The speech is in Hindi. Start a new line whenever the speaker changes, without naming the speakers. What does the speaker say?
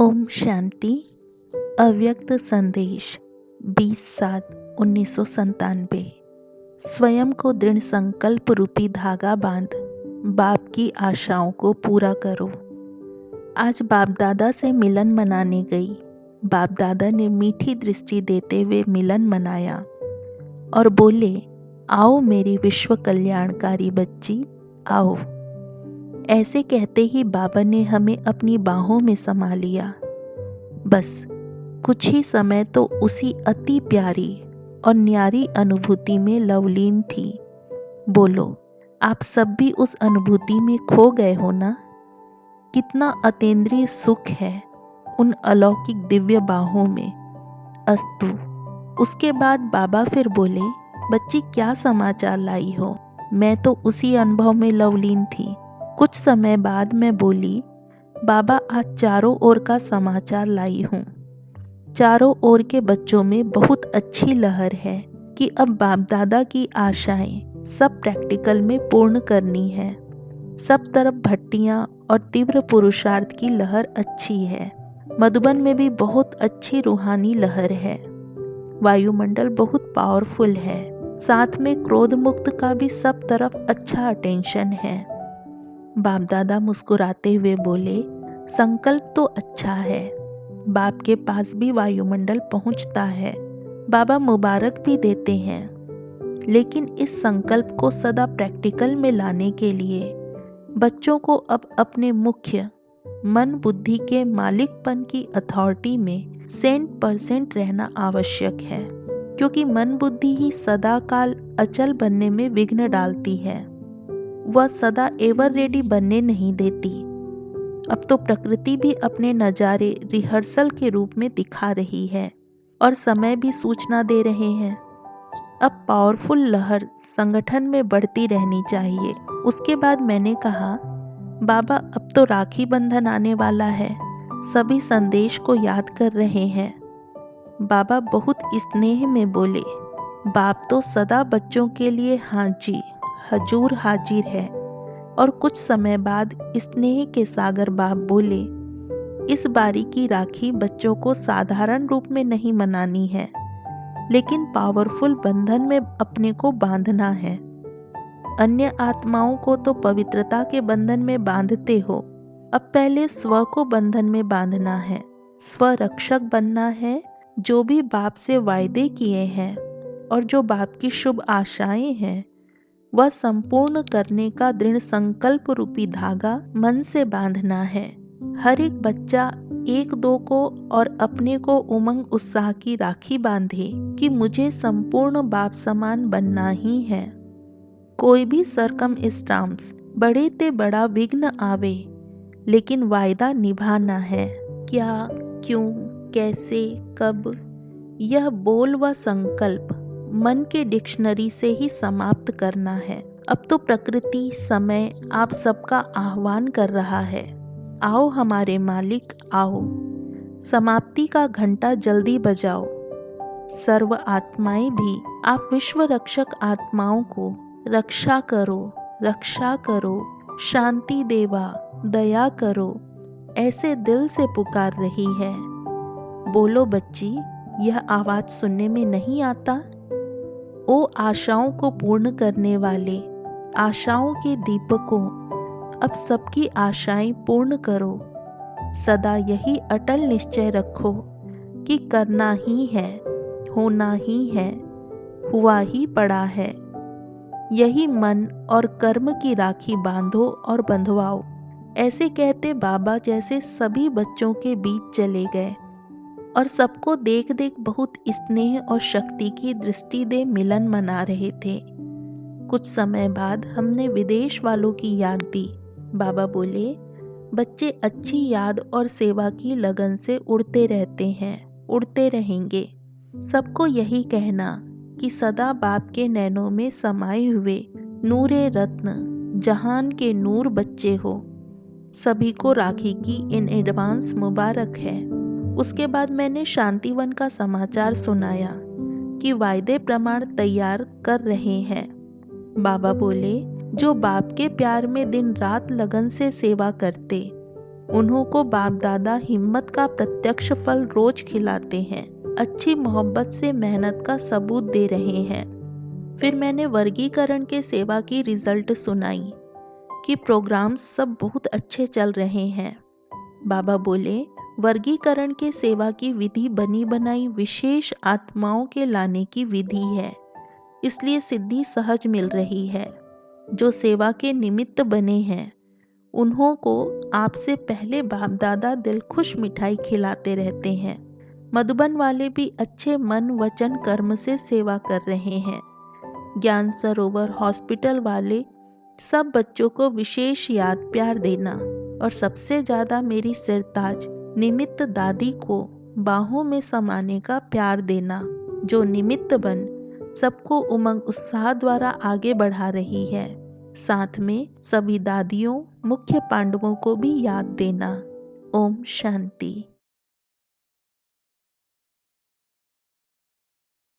ओम शांति। अव्यक्त संदेश 20/7/1997। स्वयं को दृढ़ संकल्प रूपी धागा बांध बाप की आशाओं को पूरा करो। आज बाप दादा से मिलन मनाने गई। बाप दादा ने मीठी दृष्टि देते हुए मिलन मनाया और बोले, आओ मेरी विश्व कल्याणकारी बच्ची, आओ। ऐसे कहते ही बाबा ने हमें अपनी बाहों में समा लिया। बस कुछ ही समय तो उसी अति प्यारी और न्यारी अनुभूति में लवलीन थी। बोलो, आप सब भी उस अनुभूति में खो गए हो ना? कितना अतीन्द्रिय सुख है उन अलौकिक दिव्य बाहों में। अस्तु। उसके बाद बाबा फिर बोले, बच्ची क्या समाचार लाई हो? मैं तो उसी अनुभव में लवलीन थी। कुछ समय बाद मैं बोली, बाबा आज चारों ओर का समाचार लाई हूँ। चारों ओर के बच्चों में बहुत अच्छी लहर है कि अब बाप दादा की आशाएं सब प्रैक्टिकल में पूर्ण करनी है। सब तरफ भट्टियाँ और तीव्र पुरुषार्थ की लहर अच्छी है। मधुबन में भी बहुत अच्छी रूहानी लहर है। वायुमंडल बहुत पावरफुल है। साथ में क्रोध मुक्त का भी सब तरफ अच्छा अटेंशन है। बाप दादा मुस्कुराते हुए बोले, संकल्प तो अच्छा है। बाप के पास भी वायुमंडल पहुंचता है। बाबा मुबारक भी देते हैं। लेकिन इस संकल्प को सदा प्रैक्टिकल में लाने के लिए बच्चों को अब अपने मुख्य मन बुद्धि के मालिकपन की अथॉरिटी में 100% रहना आवश्यक है, क्योंकि मन बुद्धि ही सदा काल अचल बनने में विघ्न डालती है। वह सदा एवर रेडी बनने नहीं देती। अब तो प्रकृति भी अपने नज़ारे रिहर्सल के रूप में दिखा रही है और समय भी सूचना दे रहे हैं। अब पावरफुल लहर संगठन में बढ़ती रहनी चाहिए। उसके बाद मैंने कहा, बाबा अब तो राखी बंधन आने वाला है। सभी संदेश को याद कर रहे हैं। बाबा बहुत स्नेह में बोले, बाप तो सदा बच्चों के लिए हाजी हजूर हाजिर है। और कुछ समय बाद स्नेह के सागर बाप बोले, इस बारी की राखी बच्चों को साधारण रूप में नहीं मनानी है, लेकिन पावरफुल बंधन में अपने को बांधना है। अन्य आत्माओं को तो पवित्रता के बंधन में बांधते हो। अब पहले स्व को बंधन में बांधना है। स्वरक्षक बनना है। जो भी बाप से वायदे किए हैं और जो बाप की शुभ आशाएं हैं, वह संपूर्ण करने का दृढ़ संकल्प रूपी धागा मन से बांधना है। हर एक बच्चा एक दो को और अपने को उमंग उत्साह की राखी बांधे कि मुझे संपूर्ण बाप समान बनना ही है। कोई भी सरकमस्टांस बड़े ते बड़ा विघ्न आवे, लेकिन वायदा निभाना है। क्या, क्यों, कैसे, कब, यह बोल व संकल्प मन के डिक्शनरी से ही समाप्त करना है। अब तो प्रकृति समय आप सबका आह्वान कर रहा है, आओ हमारे मालिक, आओ। समाप्ति का घंटा जल्दी बजाओ। सर्व आत्माएं भी आप विश्व रक्षक आत्माओं को रक्षा करो, रक्षा करो, शांति देवा, दया करो, ऐसे दिल से पुकार रही है। बोलो बच्ची, यह आवाज सुनने में नहीं आता? ओ आशाओं को पूर्ण करने वाले, आशाओं के दीपकों, अब सबकी आशाएं पूर्ण करो। सदा यही अटल निश्चय रखो कि करना ही है, होना ही है, हुआ ही पड़ा है। यही मन और कर्म की राखी बांधो और बंधवाओ। ऐसे कहते बाबा जैसे सभी बच्चों के बीच चले गए और सबको देख देख बहुत स्नेह और शक्ति की दृष्टि दे मिलन मना रहे थे। कुछ समय बाद हमने विदेश वालों की याद दी। बाबा बोले, बच्चे अच्छी याद और सेवा की लगन से उड़ते रहते हैं, उड़ते रहेंगे। सबको यही कहना कि सदा बाप के नैनों में समाये हुए नूरे रत्न जहान के नूर बच्चे हो। सभी को राखी की इन एडवांस मुबारक है। उसके बाद मैंने शांतिवन का समाचार सुनाया कि वायदे प्रमाण तैयार कर रहे हैं। बाबा बोले, जो बाप के प्यार में दिन रात लगन से सेवा करते, उन्हों को बाप दादा हिम्मत का प्रत्यक्ष फल रोज खिलाते हैं, अच्छी मोहब्बत से मेहनत का सबूत दे रहे हैं। फिर मैंने वर्गीकरण के सेवा की रिजल्ट सुनाई कि प्रोग्राम्स सब बहुत अच्छे चल रहे हैं। बाबा बोले, वर्गीकरण के सेवा की विधि बनी बनाई विशेष आत्माओं के लाने की विधि है, इसलिए सिद्धि सहज मिल रही है। जो सेवा के निमित्त बने हैं उन्हों को आपसे पहले बाप दादा दिल खुश मिठाई खिलाते रहते हैं। मधुबन वाले भी अच्छे मन वचन कर्म से सेवा कर रहे हैं। ज्ञान सरोवर हॉस्पिटल वाले सब बच्चों को विशेष याद प्यार देना और सबसे ज़्यादा मेरी सिरताज निमित्त दादी को बाहों में समाने का प्यार देना, जो निमित्त बन सबको उमंग उत्साह द्वारा आगे बढ़ा रही है। साथ में सभी दादियों मुख्य पांडवों को भी याद देना। ओम शांति।